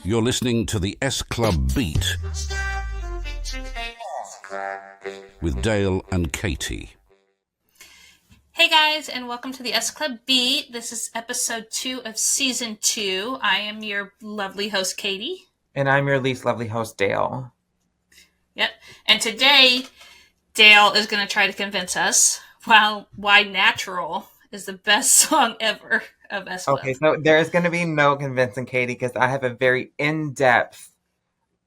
You're listening to the SClubBeat with Dale and Katey. Hey guys, and welcome to the SClubBeat. This is episode 2 of season 2. I am your lovely host, Katey. And I'm your least lovely host, Dale. Yep. And today, Dale is going to try to convince us why Natural is the best song ever of SClub. Okay, so there's going to be no convincing Katey because I have a very in-depth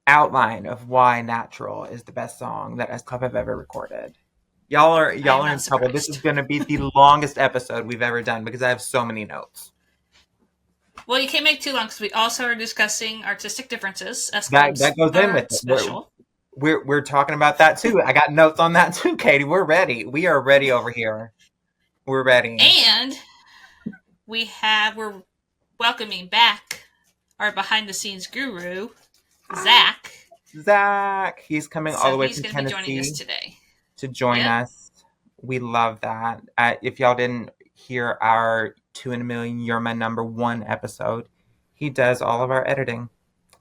outline of why Natural is the best song that SClub have ever recorded. Y'all are in trouble. This is going to be the longest episode we've ever done because I have so many notes. Well, you can't make too long because we also are discussing artistic differences. SClub's that goes in with it. Special. We're talking about that too. I got notes on that too, Katey. We're ready. We are ready over here. We're ready. And we're welcoming back our behind-the-scenes guru, Zach. He's coming all the way from Tennessee. He's going to be joining us today. To join us. We love that. If y'all didn't hear our 2 in a Million, You're My Number 1 episode, he does all of our editing.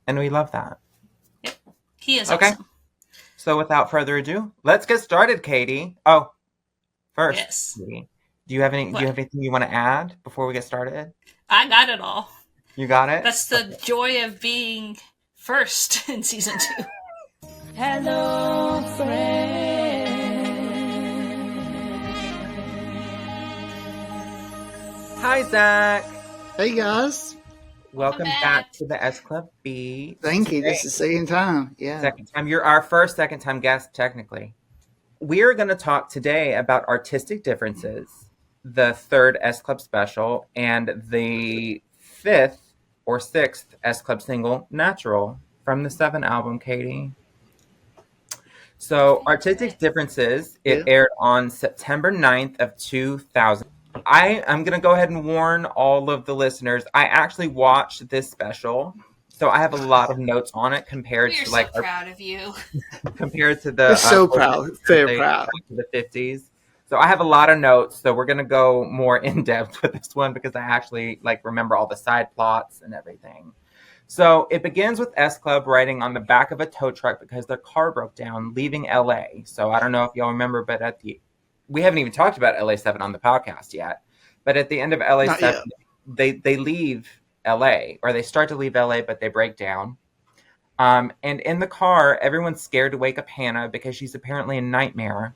And we love that. Yep. He is awesome. So without further ado, let's get started, Katey. Oh, first, yes. Katey, do you have anything you want to add before we get started? I got it all. You got it? That's the joy of being first in season 2. Hello, friend. Hi, Zach. Hey, guys. Welcome back to the SClubBeat. Thank you. This is the second time. Yeah. Second time. You're our first second-time guest, technically. We're going to talk today about artistic differences, the third SClub special, and the fifth or sixth SClub single, Natural, from the 7 album, Katey. So, Artistic Differences, it aired on September 9th of 2000. I'm going to go ahead and warn all of the listeners. I actually watched this special, so I have a lot of notes on it compared We're to so proud of you. Compared to the We're so proud, very proud. To the 50s. So I have a lot of notes. So we're going to go more in depth with this one because I actually remember all the side plots and everything. So it begins with SClub riding on the back of a tow truck because their car broke down, leaving LA. So I don't know if y'all remember, but we haven't even talked about LA7 on the podcast yet. But at the end of LA7, they leave LA, or they start to leave LA, but they break down. And in the car, everyone's scared to wake up Hannah because she's apparently a nightmare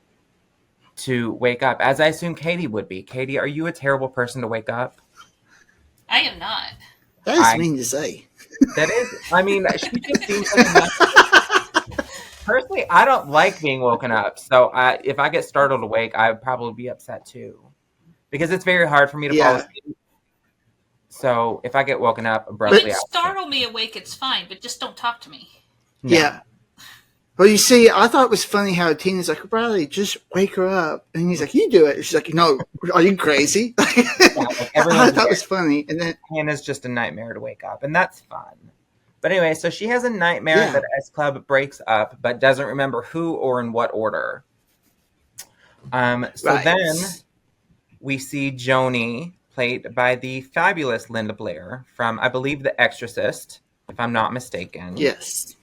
to wake up, as I assume Katey would be. Katey, are you a terrible person to wake up? I am not. That is mean to say. That is, she just seems like a nice. Personally, I don't like being woken up. So if I get startled awake, I would probably be upset too. Because it's very hard for me to fall asleep. So if I get woken up abruptly, startle me awake, it's fine, but just don't talk to me. No. Yeah. Well, you see, I thought it was funny how Tina's like, Bradley, just wake her up. And he's like, you do it. She's like, no, are you crazy? I thought it was funny. And then Hannah's just a nightmare to wake up, and that's fun. But anyway, so she has a nightmare that SClub breaks up, but doesn't remember who or in what order. Then we see Joni, played by the fabulous Linda Blair from, I believe, The Exorcist, if I'm not mistaken. yes.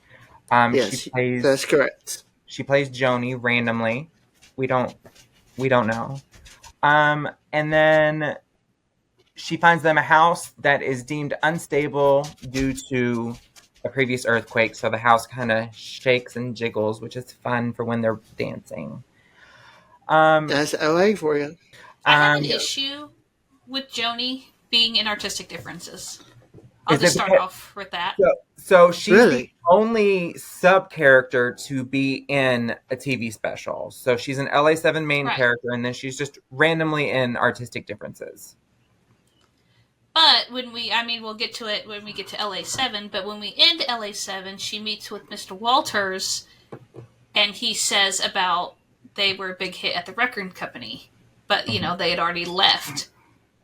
She plays, that's correct. She plays Joni randomly. We don't know. And then she finds them a house that is deemed unstable due to a previous earthquake. So the house kind of shakes and jiggles, which is fun for when they're dancing. That's LA for you. I have an issue with Joni being in Artistic Differences. I'll just start off with that. So she's the only sub-character to be in a TV special. So she's an LA7 main character, and then she's just randomly in Artistic Differences. But we'll get to it when we get to LA7, but when we end LA7, she meets with Mr. Walters, and he says about they were a big hit at the record company, but, they had already left.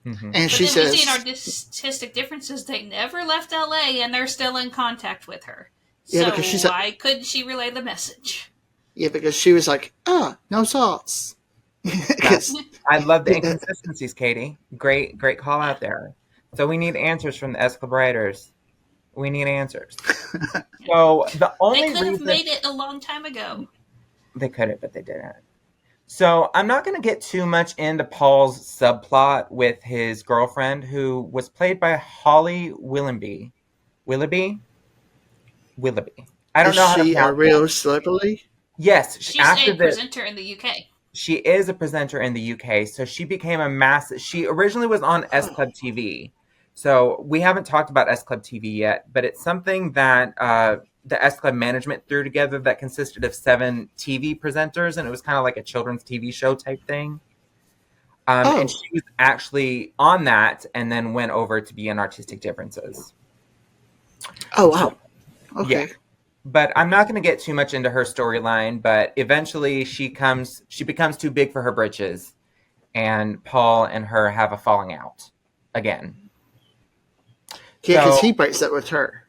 Mm-hmm. And she says, we see in Artistic Differences, they never left LA, and they're still in contact with her. Yeah, so because she's why couldn't she relay the message? Yeah, because she was like, no sauce. I love the inconsistencies, Katey. Great call out there. So we need answers from the SClub writers. We need answers. So the only They could have reason made it a long time ago. they could have, but they didn't. So I'm not going to get too much into Paul's subplot with his girlfriend, who was played by Holly Willoughby. Willoughby. I don't know how to Is she a pronounce real that. celebrity? Yes, She's after a presenter in the UK. she is a presenter in the UK, so she became a massive. She originally was on S Club TV, so we haven't talked about S Club TV yet, but it's something that the S Club management threw together that consisted of 7 TV presenters, and it was kind of like a children's TV show type thing. And she was actually on that, and then went over to be in Artistic Differences. Oh, wow. Okay. Yeah. But I'm not going to get too much into her storyline, but eventually she becomes too big for her britches, and Paul and her have a falling out again. Yeah, because he breaks up with her.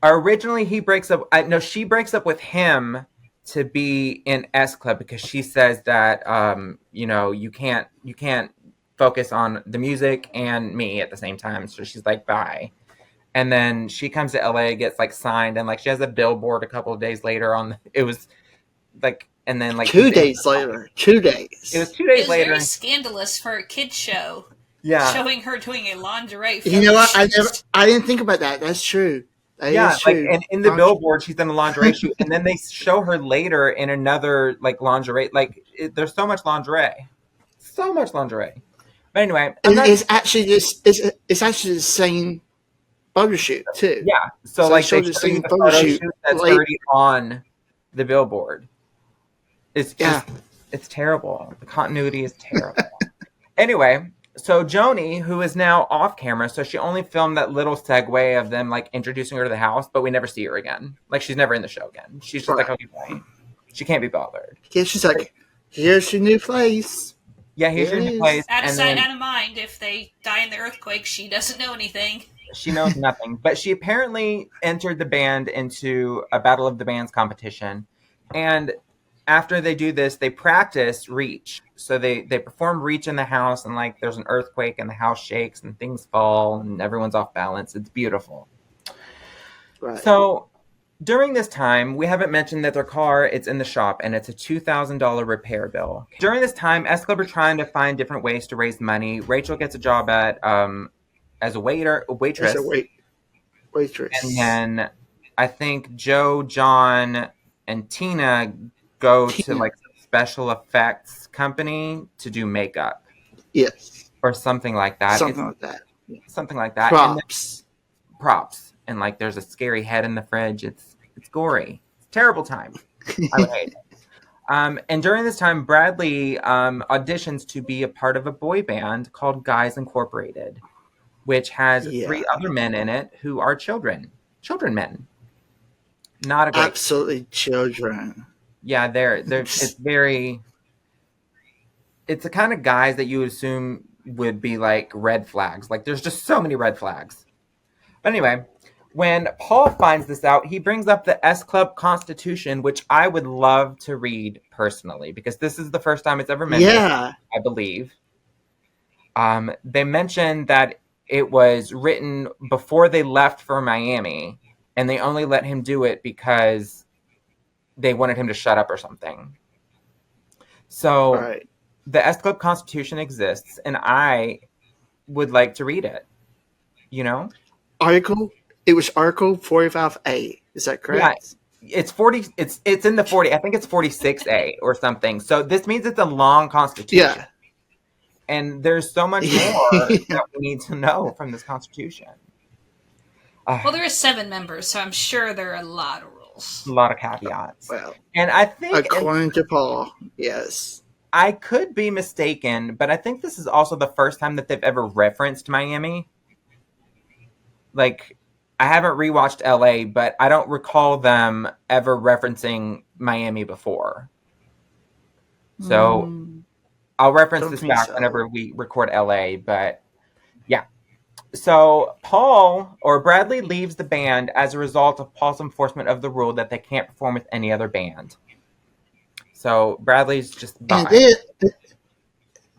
Originally, she breaks up with him to be in S Club because she says that you can't focus on the music and me at the same time. So she's like, bye. And then she comes to LA, gets like signed, and like she has a billboard a couple of days later it was like, and then like 2 days later. 2 days. It was 2 days It was later. very scandalous for a kid's show. Yeah. Showing her doing a lingerie. You know what? shoot. I didn't think about that. That's true. That Yeah, is true. like, and in the billboard, she's in a lingerie shoot, and then they show her later in another like lingerie. Like, there's so much lingerie. But anyway, It's actually the same photo shoot too. Yeah, so like they they showed show you the the same photo photo shoot shoot that's late. already on the billboard. It's just, Yeah. it's terrible. The continuity is terrible. Anyway, so Joni, who is now off camera, so she only filmed that little segue of them like introducing her to the house, but we never see her again. Like, she's never in the show again. She's just like, okay, bye. She can't be bothered. Yeah, she's like, here's your new place. Yeah, here's your It new is. place. Out of and sight, then out of mind. If they die in the earthquake, she doesn't know anything. she knows nothing. But she apparently entered the band into a Battle of the Bands competition. And after they do this, they practice Reach. So they perform Reach in the house, and like there's an earthquake and the house shakes and things fall and everyone's off balance. It's beautiful. Right. So during this time, we haven't mentioned that their car, it's in the shop, and it's a $2,000 repair bill. During this time, S Club are trying to find different ways to raise money. Rachel gets a job at as a waitress. As a waitress. And then I think Joe, John, and Tina go to like a special effects company to do makeup. Yes. Or something like that. Something like that. Something like that. Props. Props. And like there's a scary head in the fridge. It's gory. It's a terrible time. I would hate it. And during this time, Bradley auditions to be a part of a boy band called Guys Incorporated, which has 3 other men in it who are children men. Not a great. Absolutely children. Yeah, they're it's the kind of guys that you would assume would be like red flags. Like there's just so many red flags. But anyway, when Paul finds this out, he brings up the S Club Constitution, which I would love to read personally, because this is the first time it's ever mentioned, I believe. They mentioned that it was written before they left for Miami, and they only let him do it because they wanted him to shut up or something. So the S Club Constitution exists, and I would like to read it. You know? It was Article 45A. Is that correct? Yeah, it's 40. It's in the 40. I think it's 46A or something. So this means it's a long constitution. Yeah. And there's so much more that we need to know from this constitution. Well, there are 7 members, so I'm sure there are a lot of rules. A lot of caveats. Well, and I think, according to Paul, yes. I could be mistaken, but I think this is also the first time that they've ever referenced Miami. Like, I haven't rewatched LA, but I don't recall them ever referencing Miami before. So I'll reference this back whenever we record LA, but yeah. So Bradley leaves the band as a result of Paul's enforcement of the rule that they can't perform with any other band. So Bradley's just bye.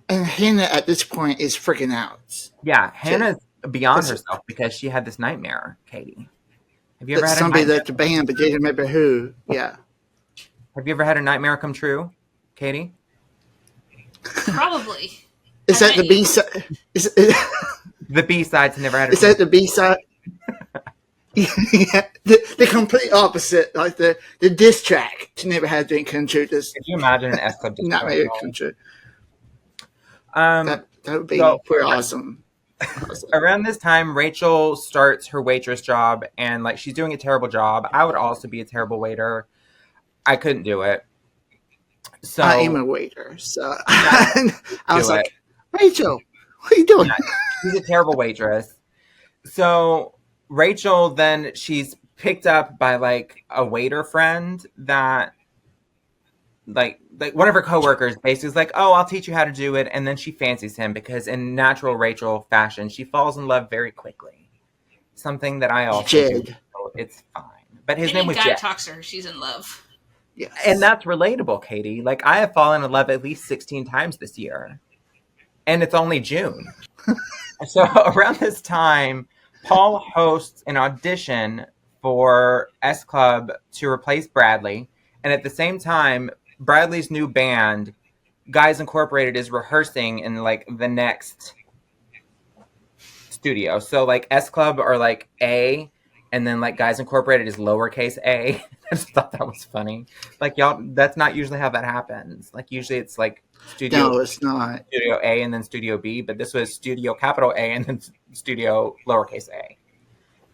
And Hannah at this point is freaking out. Yeah, Hannah's beyond herself because she had this nightmare, Katey. Have you ever that had a somebody nightmare? left the band, but didn't remember who. Yeah. Have you ever had a nightmare come true, Katey? Probably. Is I that the bet B you. side? The B-sides never had a Is that the B side? Yeah, the complete opposite, like the diss track to Never Had a Dream Come True. Just Could you imagine an S Club not disco? made it come true. Um, That would be so pretty awesome. around this time, Rachel starts her waitress job, and like she's doing a terrible job. I would also be a terrible waiter. I couldn't do it. So I am a waiter, so Yeah, I was do like, Rachel, what are you doing? Yeah, she's a terrible waitress. So Rachel then she's picked up by like a waiter friend that like one of her coworkers basically is like, oh, I'll teach you how to do it, and then she fancies him because in natural Rachel fashion, she falls in love very quickly. Something that I also do. Jed. So it's fine. But his Any name was guy Jed. talks to her, she's in love. Yes. And that's relatable, Katey. Like I have fallen in love at least 16 times this year. And it's only June. So around this time, Paul hosts an audition for S Club to replace Bradley. And at the same time, Bradley's new band, Guys Incorporated, is rehearsing in like the next studio. So like S Club are like A, and then like Guys Incorporated is lowercase a. I just thought that was funny. Like y'all, that's not usually how that happens. Like usually it's like No, it's not. Studio A and then Studio B, but this was Studio capital A and then Studio lowercase a.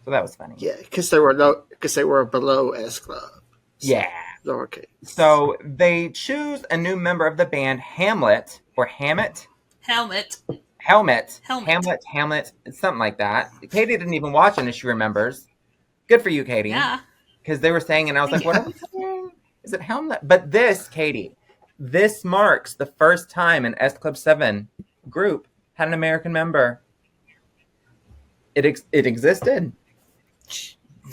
So that was funny. Yeah, because they were below S Club. So, Yeah. lowercase. So they choose a new member of the band, Hamlet or Hammett. Helmet. Hamlet, it's something like that. Katey didn't even watch it and she remembers. Good for you, Katey. Yeah. Because they were saying, and I was like, what are we saying? Is it Hamlet? But this, Katey, this marks the first time an S Club 7 group had an American member. It existed.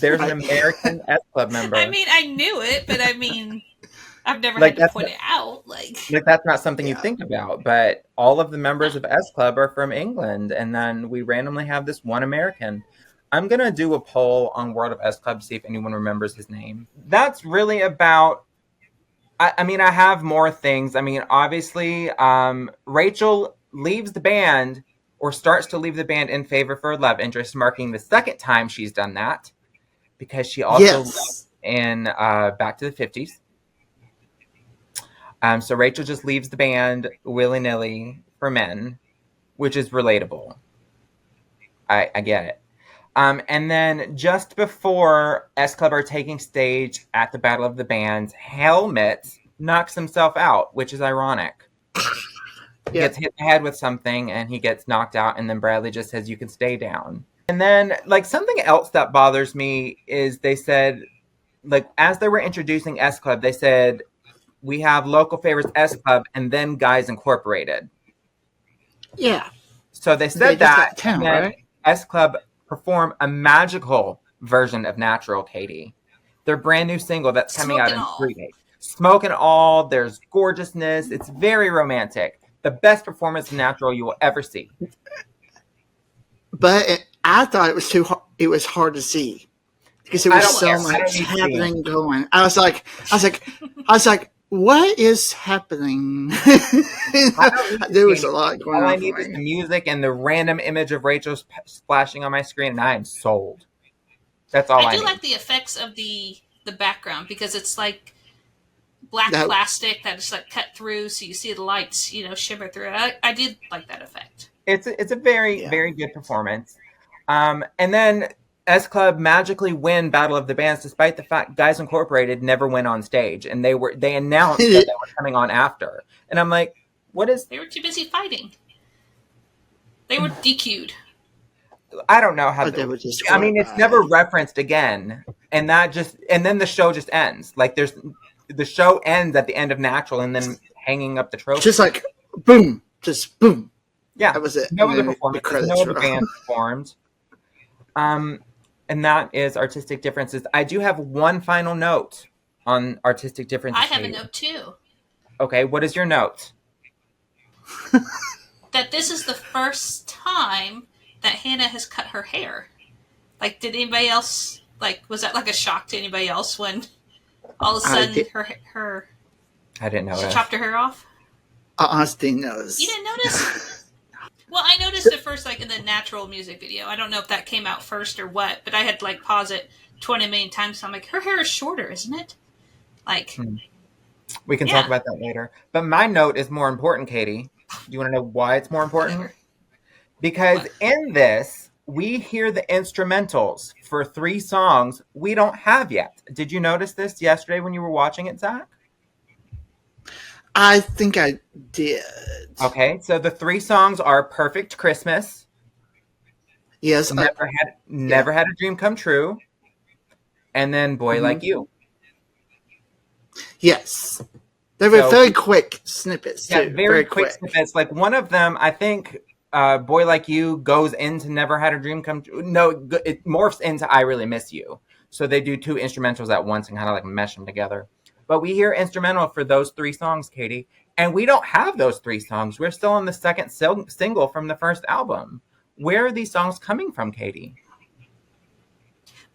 There's an American S Club member. I mean, I knew it, but I mean, I've never Like, had to point it out. Like that's not something you think about, but all of the members of S Club are from England, and then we randomly have this one American. I'm gonna do a poll on World of S Club to see if anyone remembers his name. That's really about. I mean, I have more things. I mean, obviously, Rachel leaves the band or starts to leave the band in favor for a love interest, marking the second time she's done that because she also left in Back to the 50s. So Rachel just leaves the band willy-nilly for men, which is relatable. I get it. And then just before S Club are taking stage at the Battle of the Bands, Helmet knocks himself out, which is ironic. He gets hit in the head with something and he gets knocked out, and then Bradley just says, you can stay down. And then, like, something else that bothers me is they said, like, as they were introducing S Club, they said, we have local favorites S Club and then Guys Incorporated. Yeah. So they said that, town, and then right? S Club perform a magical version of Natural, Katey. Their brand new single that's coming out in 3 days. Smoke and all, there's gorgeousness. It's very romantic. The best performance of Natural you will ever see. But I thought it was it was hard to see because there was so much happening going. I was like, what is happening? There was a lot going on. All I need is the music and the random image of Rachel splashing on my screen, and I am sold. That's all I need. I do like the effects of the background because it's like black plastic that is like cut through, so you see the lights, shimmer through it. I did like that effect. It's a very very good performance. And then S Club magically win Battle of the Bands, despite the fact Guys Incorporated never went on stage, and they announced that they were coming on after. And I'm like, what is? They were too busy fighting. They were DQ'd. I don't know how. They were just I mean, it's never referenced again, and then the show just ends. Like the show ends at the end of Natural, and then hanging up the trophy. Just like boom, just boom. Yeah, that was it. No other performance. No other band performed. And that is artistic differences. I do have one final note on artistic differences. I have a note too. Okay, what is your note? That this is the first time that Hannah has cut her hair. Like, did anybody else Like, was that like a shock to anybody else when all of a I sudden did- her I didn't know she that. chopped her hair off? I honestly knows. You didn't notice? Well, I noticed it first, like in the natural music video. I don't know if that came out first or what, but I had to like pause it 20 million times. So I'm like, her hair is shorter, isn't it? Like, We can talk about that later. But my note is more important, Katey. Do you want to know why it's more important? whatever. Because What? in this, we hear the instrumentals for 3 songs we don't have yet. Did you notice this yesterday when you were watching it, Zach? I think I did. Okay, so the 3 songs are Perfect Christmas, Yes. Never Had a Dream Come True, and then Boy Like You. Yes. They were So- very quick snippets, too. Yeah, very quick snippets. Like one of them, I think Boy Like You goes into Never Had a Dream Come True. No, it morphs into I Really Miss You. So they do 2 instrumentals at once and kind of like mesh them together. But we hear instrumental for those 3 songs, Katey. And we don't have those 3 songs. We're still on the second single from the first album. Where are these songs coming from, Katey?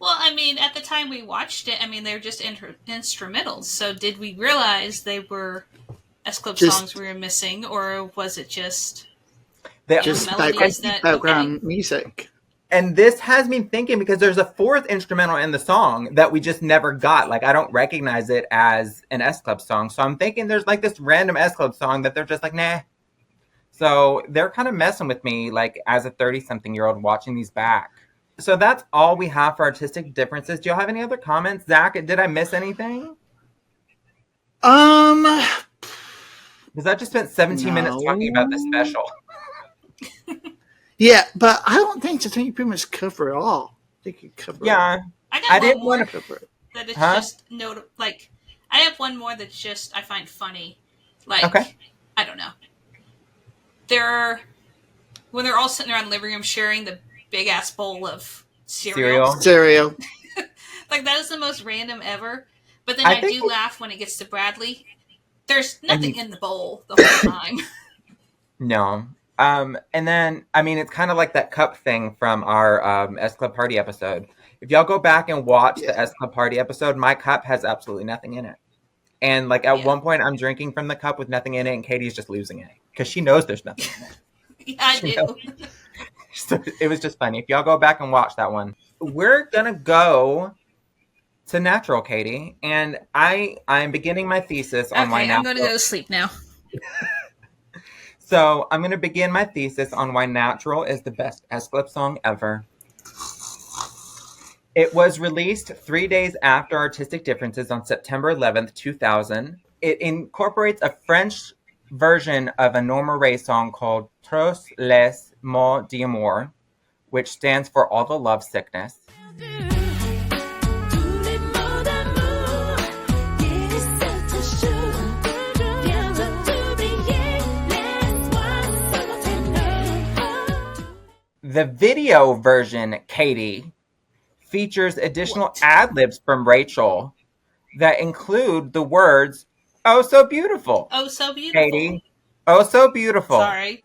Well, I mean, at the time we watched it, I mean, they were just instrumentals. So did we realize they were S-Club songs we were missing, or was it just Just melodies background music. And this has me thinking because there's a 4th instrumental in the song that we just never got. Like, I don't recognize it as an S-Club song. So I'm thinking there's like this random S-Club song that they're just like, nah. So they're kind of messing with me, like, as a 30-something-year-old watching these back. So that's all we have for artistic differences. Do y'all have any other comments? Zach, did I miss anything? Because I just spent 17 minutes talking about this special. Yeah, but I don't think so. I think you pretty much cover it all. I think you cover Yeah. it. I didn't one more want to cover it. that it's just like I have one more that's just I find funny. Like, Okay. I don't know. When they're all sitting around the living room sharing the big ass bowl of cereal. Cereal. Like, that is the most random ever. But then I I think do laugh when it gets to Bradley. There's nothing in the bowl the whole time. No. And then, I mean, it's kind of like that cup thing from our S-Club Party episode. If y'all go back and watch the S-Club Party episode, my cup has absolutely nothing in it. And, like, at one point, I'm drinking from the cup with nothing in it, and Katie's just losing it. Because she knows there's nothing in it. Yeah, I do. So it was just funny. If y'all go back and watch that one. We're going to go to natural, Katey. And I'm beginning my thesis on why natural... I'm going to go to sleep now. So I'm going to begin my thesis on why Natural is the best S-Club song ever. It was released 3 days after Artistic Differences on September 11th, 2000. It incorporates a French version of a Norma Rae song called Tous les mots d'amour, which stands for All the Love Sickness. The video version, Katey, features additional ad-libs from Rachel that include the words, "Oh, so beautiful." Oh, so beautiful. Katey, oh, so beautiful. Sorry.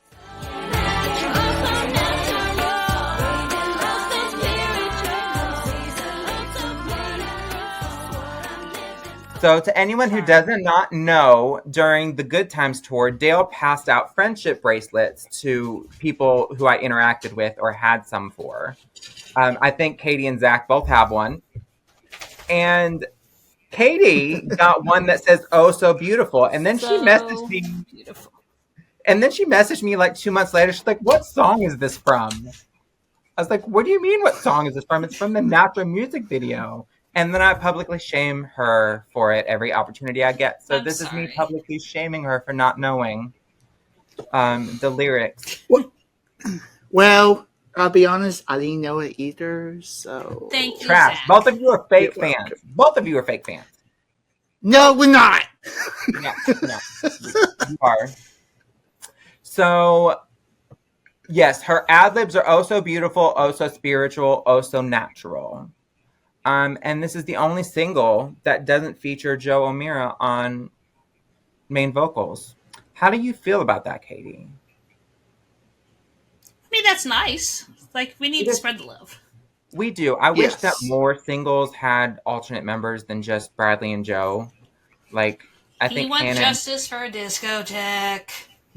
So to anyone who does not know, during the Good Times tour, Dale passed out friendship bracelets to people who I interacted with or had some for. I think Katey and Zach both have one. And Katey got one that says, "Oh, so beautiful." And then she messaged me. Beautiful. And then she messaged me like 2 months later. She's like, "What song is this from?" I was like, "What do you mean, what song is this from?" "It's from the Natural music video." And then I publicly shame her for it every opportunity I get. So this is me publicly shaming her for not knowing the lyrics. Well, I'll be honest, I didn't know it either, so... Thank you, Trash. Zach. Both of you are fake fans. Both of you are fake fans. No, we're not! No, you are. So, yes, her ad-libs are oh so beautiful, oh so spiritual, oh so natural. And this is the only single that doesn't feature Joe O'Meara on main vocals. How do you feel about that, Katey? I mean, that's nice. Like, we need to spread the love. We do. I wish Yes. that more singles had alternate members than just Bradley and Joe. Like, I He think wants Hannah, justice for a discotheque.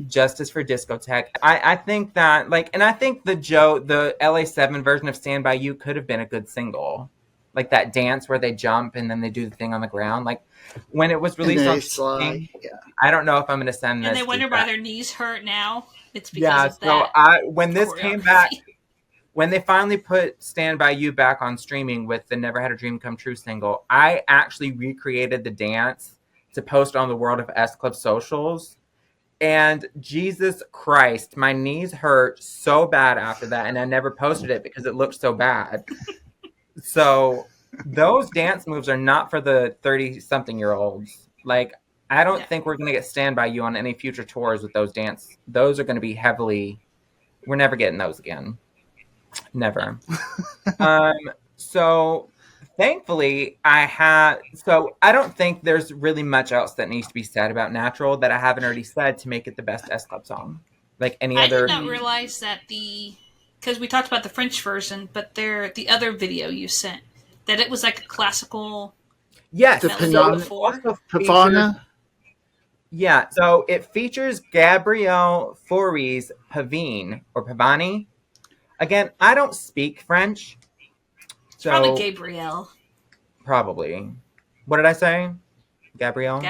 Justice for Discotheque. I think that, like, and I think the LA7 version of Stand By You could have been a good single. Like that dance where they jump and then they do the thing on the ground. Like, when it was And released they on slide. streaming, Yeah. I don't know if I'm going to send this. And they to wonder that. why their knees hurt now. It's because Yeah, of so that. when this came choreography. back, when they finally put Stand By You back on streaming with the Never Had a Dream Come True single, I actually recreated the dance to post on the World of S Club socials. And Jesus Christ, my knees hurt so bad after that. And I never posted it because it looked so bad. So those dance moves are not for the 30-something-year-olds. Like, I don't think we're going to get Stand By You on any future tours with those dance. Those are going to be heavily... We're never getting those again. Never. So thankfully I don't think there's really much else that needs to be said about Natural that I haven't already said to make it the best S Club song. Like any other. I did not realize that because we talked about the French version, but the other video you sent, that it was like a classical. Yes. The before. Pavana. Yeah, so it features Gabrielle Fauré Pavine or Pavani. Again, I don't speak French. So Probably Gabrielle. Probably. What did I say? Gabrielle?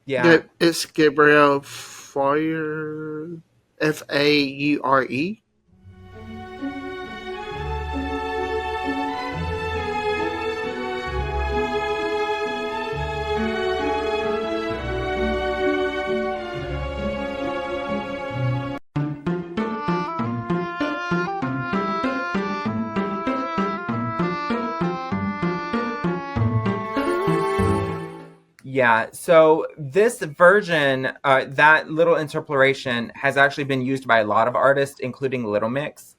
Yeah. It's Gabrielle Faure. Faure. Yeah, so this version, that little interpolation has actually been used by a lot of artists, including Little Mix.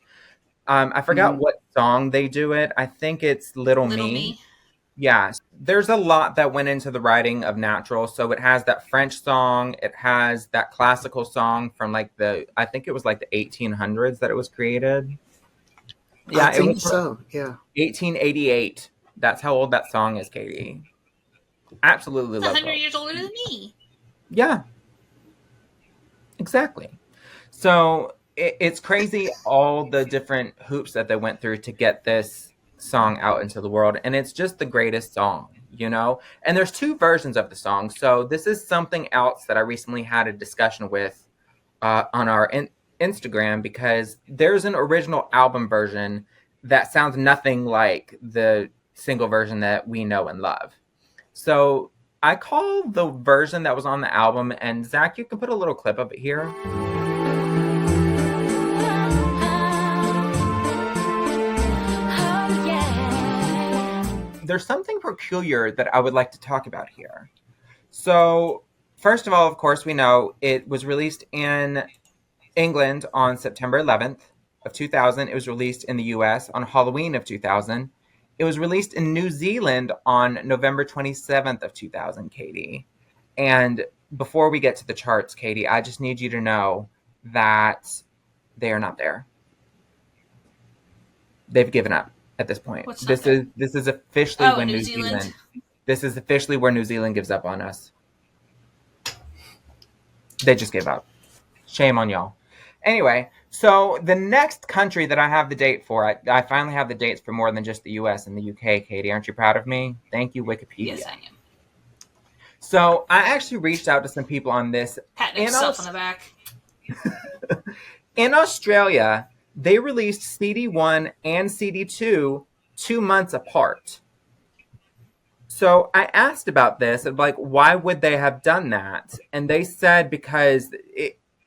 I forgot what song they do it. I think it's Little Me. Yeah, there's a lot that went into the writing of Natural. So it has that French song. It has that classical song from I think it was like the 1800s that it was created. Yeah, I think so. Yeah. 1888. That's how old that song is, Katey. Absolutely love it. 100 years older than me. Yeah. Exactly. So it's crazy all the different hoops that they went through to get this song out into the world. And it's just the greatest song, you know? And there's two versions of the song. So this is something else that I recently had a discussion with on our Instagram, because there's an original album version that sounds nothing like the single version that we know and love. So I call the version that was on the album, and Zach, you can put a little clip of it here. There's something peculiar that I would like to talk about here. So first of all, of course, we know it was released in England on September 11th of 2000. It was released in the US on Halloween of 2000. It was released in New Zealand on November 27th of 2000, Katey. And before we get to the charts, Katey, I just need you to know that they are not there. They've given up at this point. This is officially when New Zealand. This is officially where New Zealand gives up on us. They just gave up. Shame on y'all. Anyway, so the next country that I have the date for, I finally have the dates for more than just the US and the UK, Katey. Aren't you proud of me? Thank you, Wikipedia. Yes, I am. So I actually reached out to some people on this. Patting himself on the back. In Australia, they released CD1 and CD2 2 months apart. So I asked about this, like, why would they have done that? And they said because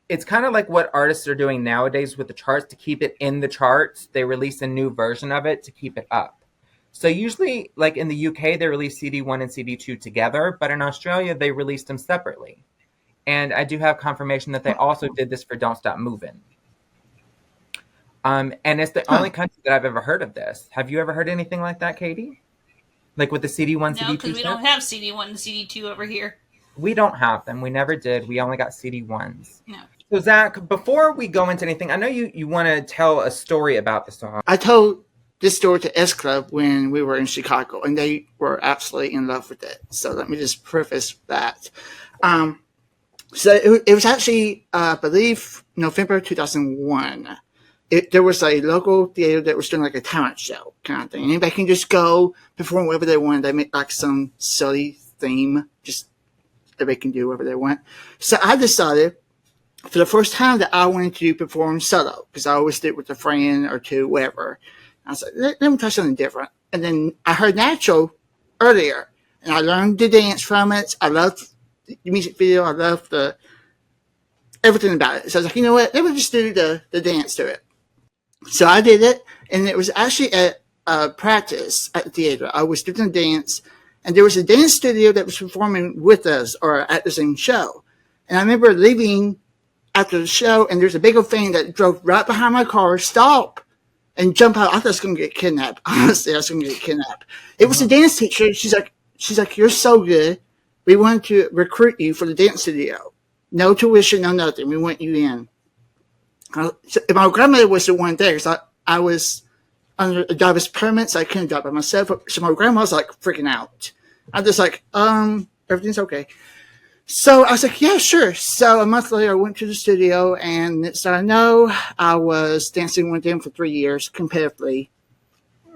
it's kind of like what artists are doing nowadays with the charts. To keep it in the charts, they release a new version of it to keep it up. So usually, like in the UK, they release CD1 and CD2 together, but in Australia, they released them separately. And I do have confirmation that they also did this for Don't Stop Moving. And it's the only country that I've ever heard of this. Have you ever heard anything like that, Katey? Like with the CD1, CD2 No, because we don't have CD1 and CD2 over here. We don't have them. We never did. We only got CD1s. No. So, Zach, before we go into anything, I know you want to tell a story about the song. I told this door to S Club when we were in Chicago, and they were absolutely in love with it. So let me just preface that. So it was actually, I believe, November 2001. There was a local theater that was doing like a talent show kind of thing. Anybody can just go perform whatever they want. They make like some silly theme, just everybody can do whatever they want. So I decided for the first time that I wanted to perform solo because I always did with a friend or two, whatever. I was like, let me try something different. And then I heard Natural earlier, and I learned to dance from it. I loved the music video. I loved everything about it. So I was like, you know what? Let me just do the dance to it. So I did it, and it was actually at practice at the theater. I was doing a dance, and there was a dance studio that was performing with us or at the same show. And I remember leaving after the show, and there's a big old thing that drove right behind my car, stop, and jump out. I thought I was going to get kidnapped. Honestly, I was going to get kidnapped. It was a dance teacher. She's like, you're so good. We want to recruit you for the dance studio. No tuition, no nothing. We want you in. So my grandmother was the one there because I was under a driver's permit, so I couldn't drive by myself. So my grandma was like freaking out. I'm just like, everything's okay. So I was like, yeah, sure. So a month later, I went to the studio, and next thing I know, I was dancing with them for 3 years competitively,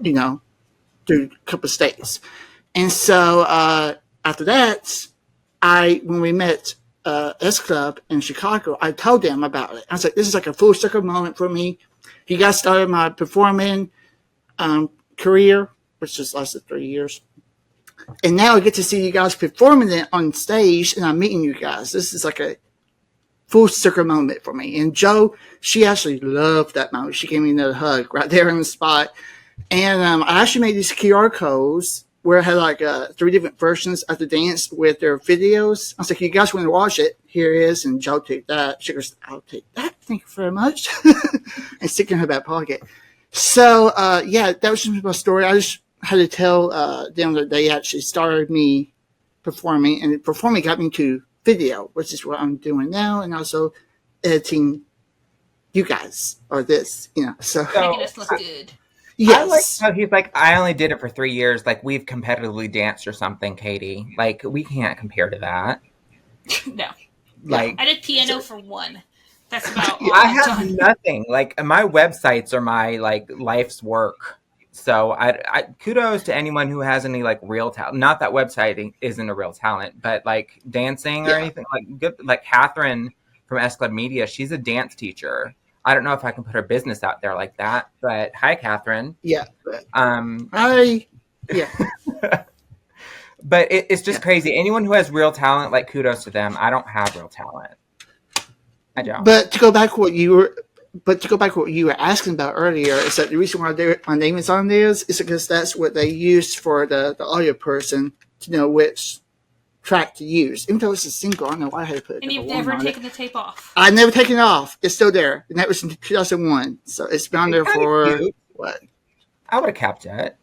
through a couple of states. And so after that, when we met S Club in Chicago, I told them about it. I was like, this is like a full circle moment for me. You guys started my performing career, which just lasted 3 years. And now I get to see you guys performing it on stage, and I'm meeting you guys. This is like a full circle moment for me. And Jo, she actually loved that moment. She gave me another hug right there on the spot. And I actually made these QR codes where I had like 3 different versions of the dance with their videos. I was like, you guys want to watch it? Here it is. And Jo took that. She goes, I'll take that. Thank you very much. And stick in her back pocket. So, yeah, that was just my story. I just had to tell them that they actually started me performing. And performing got me to video, which is what I'm doing now. And also editing you guys or this, So Making us look good. Yes. I like how he's like, I only did it for 3 years. Like, we've competitively danced or something, Katey. Like, we can't compare to that. No. Like, I did piano for 1. That's about all I I've have done. nothing. Like, my websites are my, like, life's work. So, I kudos to anyone who has any, like, real talent. Not that website isn't a real talent, but, like, dancing or anything. Like, good. Like, Catherine from SClub Media, she's a dance teacher. I don't know if I can put her business out there like that, but hi, Catherine. Yeah. Yeah. But it's just crazy. Anyone who has real talent, like, kudos to them. I don't have real talent. I don't. But to go back to what you were asking about earlier, is that the reason why my name is on there is because that's what they used for the audio person to know which track to use. Even though it's a single, I don't know why I had to put it. And you've never taken the tape off. I've never taken it off. It's still there. And that was in 2001. So it's been on there for cute. what? I would have kept it.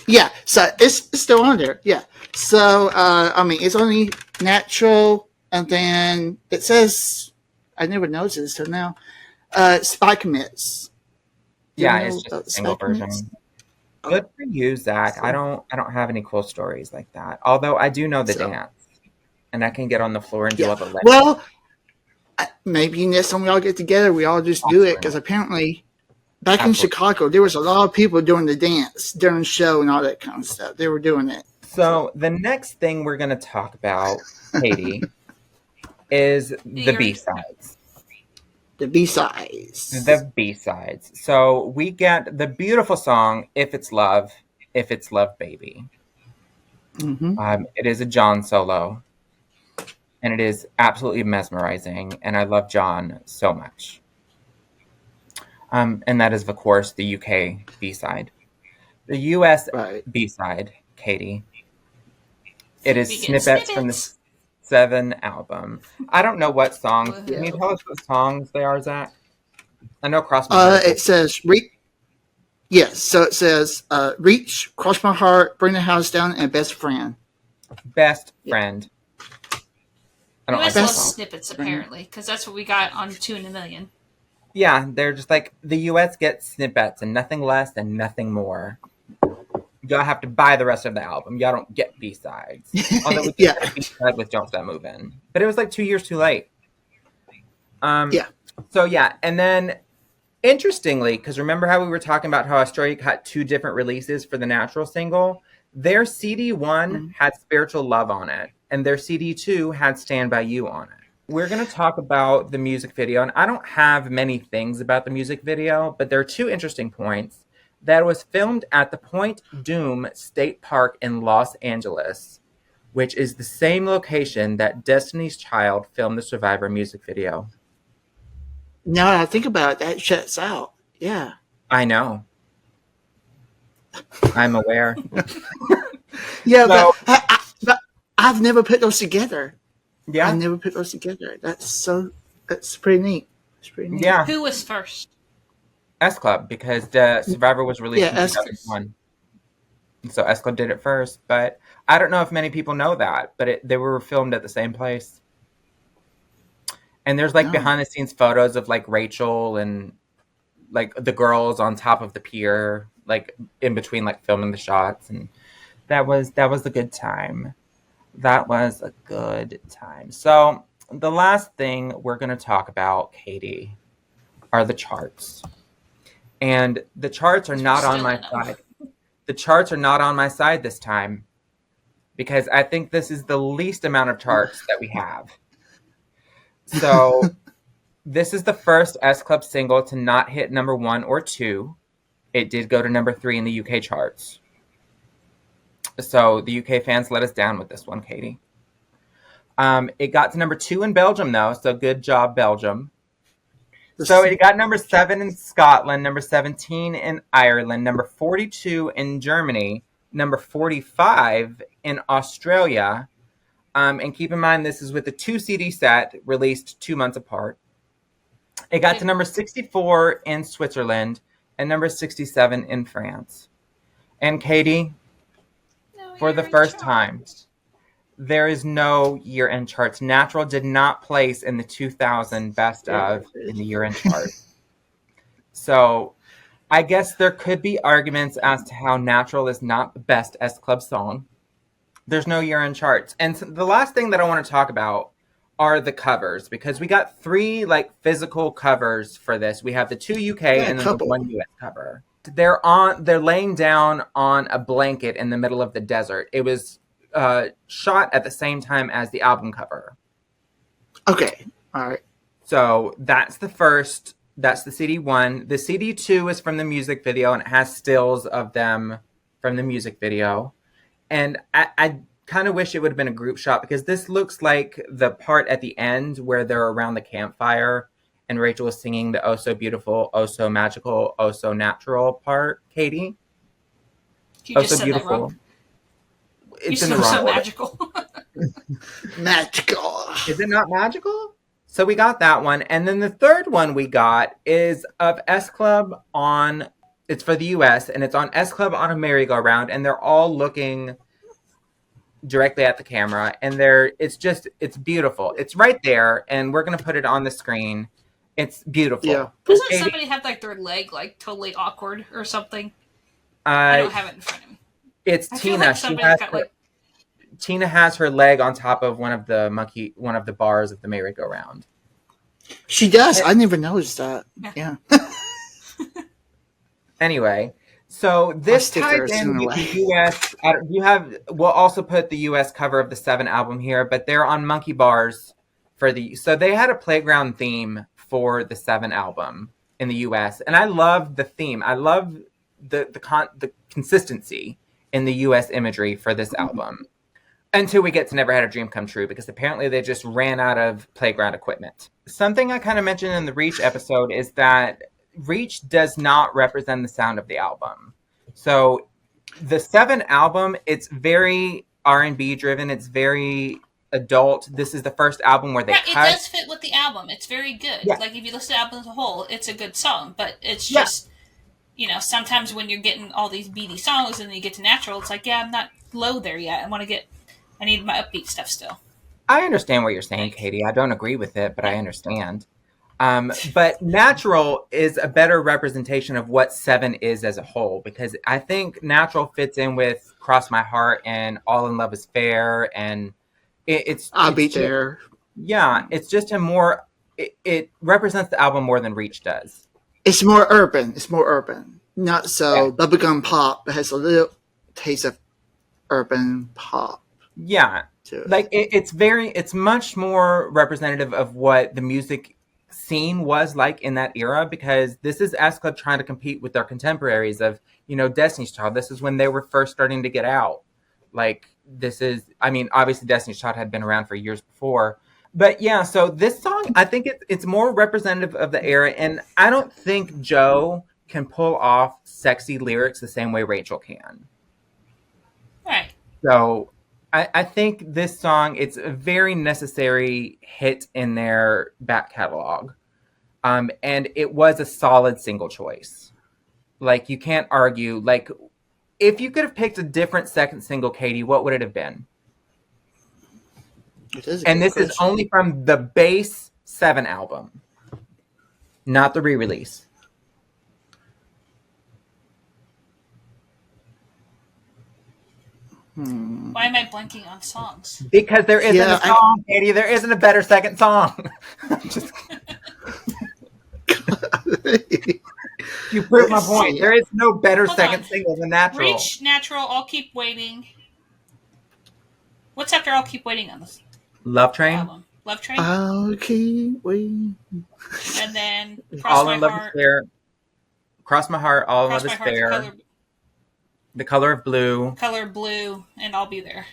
Yeah. So it's still on there. Yeah. So it's only Natural, and then it says, I never noticed this till now, Spy Commits. Yeah, it's just a single version. Good for you, Zach. I don't have any cool stories like that. Although I do know the dance, and I can get on the floor and do all the legs. Well, maybe next time we all get together, we all just do it, because apparently back in Chicago, there was a lot of people doing the dance during the show and all that kind of stuff. They were doing it. So the next thing we're going to talk about, Katey, is the B-sides. The B-sides. The B-sides. So we get the beautiful song, If It's Love, Baby. Mm-hmm. It is a John solo, and it is absolutely mesmerizing, and I love John so much. And that is, of course, the UK B-side. The US B-side, Katey, it is snippets from the 7 album. I don't know what songs. Can you tell us what songs they are, Zach? I know Cross My Heart. It says Yes, so it says Reach, Cross My Heart, Bring the House Down, and Best Friend. Best Friend. I don't like like love that song. snippets, apparently, because that's what we got on 2 in a Million. Yeah, they're just like the US gets snippets and nothing less and nothing more. Y'all have to buy the rest of the album. Y'all don't get B-sides. Although we did Yeah. get a B-side with Don't Stop Moving. But it was like 2 years too late. Yeah. So yeah, and then interestingly, because remember how we were talking about how Australia got 2 different releases for the natural single? Their CD1 had Spiritual Love on it, and their CD2 had Stand By You on it. We're going to talk about the music video, and I don't have many things about the music video, but there are 2 interesting points. That was filmed at the Point Dume State Park in Los Angeles, which is the same location that Destiny's Child filmed the Survivor music video. Now that I think about it, that checks out. Yeah. I know. I'm aware. Yeah, So- but I've never put those together. Yeah. I've never put those together. That's pretty neat. It's pretty neat. Yeah. Who was first? SClub, because the Survivor was released Yeah, in 2001. So SClub did it first, but I don't know if many people know that, but they were filmed at the same place. And there's like Oh. behind the scenes photos of like Rachel and like the girls on top of the pier, like in between like filming the shots, and that was a good time. That was a good time. So the last thing we're going to talk about, Katey, are the charts. And the charts are not on my side. The charts are not on my side this time because I think this is the least amount of charts that we have. So this is the first SClub single to not hit number 1 or 2. It did go to number 3 in the UK charts. So the UK fans let us down with this one, Katey. It got to number 2 in Belgium, though, so good job, Belgium. So it got number 7 in Scotland, number 17 in Ireland, number 42 in Germany, number 45 in Australia. And keep in mind, this is with a 2 CD set released 2 months apart. It got to number 64 in Switzerland and number 67 in France. And Katey, for the first time, there is no year-end charts. Natural did not place in the 2000 best of in the year-end chart. So I guess there could be arguments as to how Natural is not the best SClub song. There's no year-end charts. And so the last thing that I want to talk about are the covers, because we got 3 like physical covers for this. We have the 2 UK and then the 1 US cover. They're laying down on a blanket in the middle of the desert. It was shot at the same time as the album cover. Okay. All right. So that's the first. That's the CD1. The CD2 is from the music video, and it has stills of them from the music video. And I kind of wish it would have been a group shot, because this looks like the part at the end where they're around the campfire and Rachel is singing the "Oh So Beautiful, Oh So Magical, Oh So Natural" part. Katey? You Oh just So said Beautiful. That wrong. It's You in the said wrong so order. magical. Magical. Is it not magical? So we got that one. And then the third one we got is of SClub on, it's for the US, and it's on SClub on a merry-go-round, and they're all looking directly at the camera, and it's beautiful. It's right there, and we're going to put it on the screen. It's beautiful. Yeah. Doesn't Katey, somebody have like their leg like totally awkward or something? I don't have it in front of me. It's I feel Tina. like She somebody's has got her, like Tina has her leg on top of one of the bars of the merry-go-round. She does. I never noticed that. Yeah. Anyway, so this stick ties hers in in the with way. the US. We'll also put the US cover of the 7 album here, but they're on monkey bars so they had a playground theme for the 7 album in the US, and I love the theme. I love the consistency in the US imagery for this album. Until we get to Never Had a Dream Come True, because apparently they just ran out of playground equipment. Something I kind of mentioned in the Reach episode is that Reach does not represent the sound of the album. So the 7 album, it's very R&B driven. It's very adult. This is the first album where they It cut. does fit with the album. It's very good. Yeah. Like if you listen to the album as a whole, it's a good song. But it's just, sometimes when you're getting all these beady songs and then you get to Natural, it's like, yeah, I'm not low there yet. I need my upbeat stuff still. I understand what you're saying, Katey. I don't agree with it, but I understand. But Natural is a better representation of what Seven is as a whole, because I think Natural fits in with Cross My Heart and All in Love is Fair, and I'll be just, there. yeah, it's just a more, it represents the album more than Reach does. It's more urban. It's more urban. Not so bubblegum pop, but has a little taste of urban pop. Yeah. To it. Like it's much more representative of what the music scene was like in that era, because this is S Club trying to compete with their contemporaries of, Destiny's Child. This is when they were first starting to get out. Like, this is, I mean, obviously Destiny's Child had been around for years before. But yeah, so this song, I think it's more representative of the era, and I don't think Joe can pull off sexy lyrics the same way Rachel can. Right. So I think this song, it's a very necessary hit in their back catalog. And it was a solid single choice. Like, you can't argue. Like, if you could have picked a different second single, Katey, what would it have been? And this is only from the base 7 album, not the re-release. Why am I blanking on songs? Because there isn't a song, Katey. There isn't a better second song. Just... You prove my point. There is no better second single than Natural. Reach, Natural, I'll Keep Waiting. What's after I'll Keep Waiting on this Love Train. album? Love Train. I'll keep waiting. And then All in Love is Fair. Cross My Heart. All in Love is Fair. The Color of Blue. Color Blue, and I'll Be There.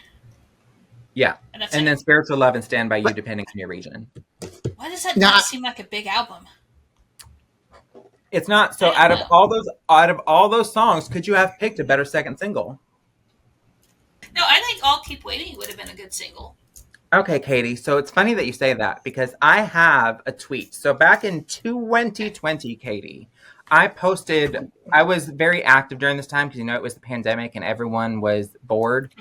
Yeah. And then Spiritual Love and Stand By You, depending on your region. Why does that not seem like a big album? It's not. So out of all those songs, could you have picked a better second single? No, I think I'll Keep Waiting would have been a good single. Okay, Katey. So it's funny that you say that, because I have a tweet. So back in 2020, Katey, I was very active during this time because, it was the pandemic and everyone was bored.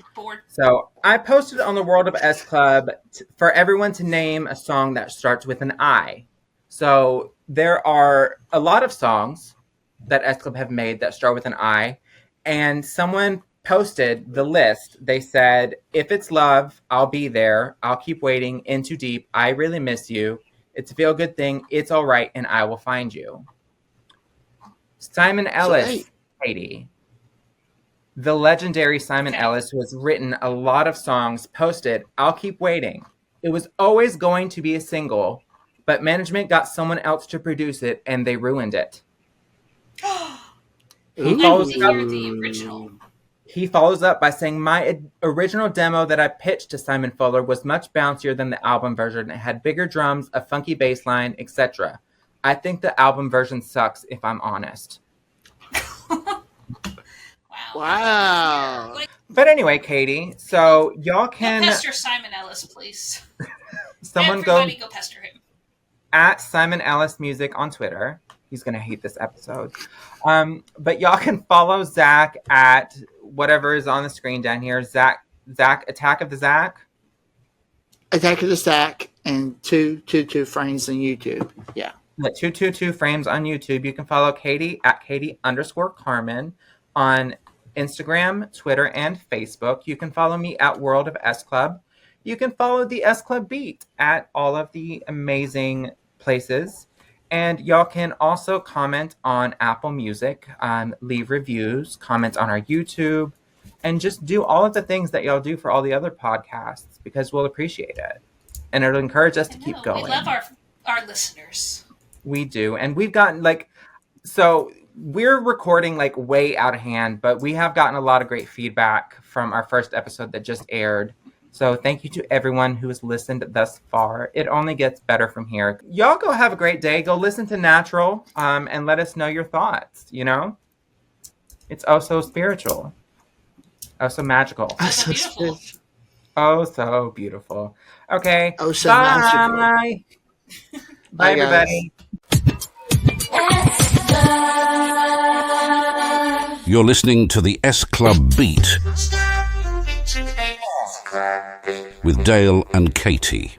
So I posted on the World of S Club for everyone to name a song that starts with an I. So there are a lot of songs that S Club have made that start with an I, and someone posted the list. They said, If It's Love, I'll Be There, I'll Keep Waiting, In Too Deep, I Really Miss You, It's a Feel Good Thing, It's All Right, and I Will Find You. Simon Ellis, Katey, the legendary Simon Ellis, who has written a lot of songs, posted, I'll Keep Waiting. It was always going to be a single, but management got someone else to produce it, and they ruined it. He follows up by saying, my original demo that I pitched to Simon Fuller was much bouncier than the album version. It had bigger drums, a funky bass line, etc. I think the album version sucks, if I'm honest. Wow. But anyway, Katey, so y'all can... Go pester Simon Ellis, please. Everybody go pester him. At Simon Ellis Music on Twitter. He's going to hate this episode. But y'all can follow Zach at whatever is on the screen down here. Zach, Attack of the Zach. Attack of the Zach and 222 frames on YouTube. Yeah. 222 frames on YouTube. You can follow Katey at Katey_Carmen on Instagram, Twitter, and Facebook. You can follow me at World of S Club. You can follow the SClubBeat at all of the amazing places. And y'all can also comment on Apple Music, leave reviews, comment on our YouTube, and just do all of the things that y'all do for all the other podcasts, because we'll appreciate it. And it'll encourage us to keep going. We love our listeners. We do. And we've gotten so we're recording way out of hand, but we have gotten a lot of great feedback from our first episode that just aired. So thank you to everyone who has listened thus far. It only gets better from here. Y'all go have a great day. Go listen to Natural and let us know your thoughts, It's oh so spiritual. Oh so magical. Oh, so beautiful. Oh so beautiful. Okay. Oh so magical. Bye, everybody. You're listening to the SClubBeat with Dale and Katey.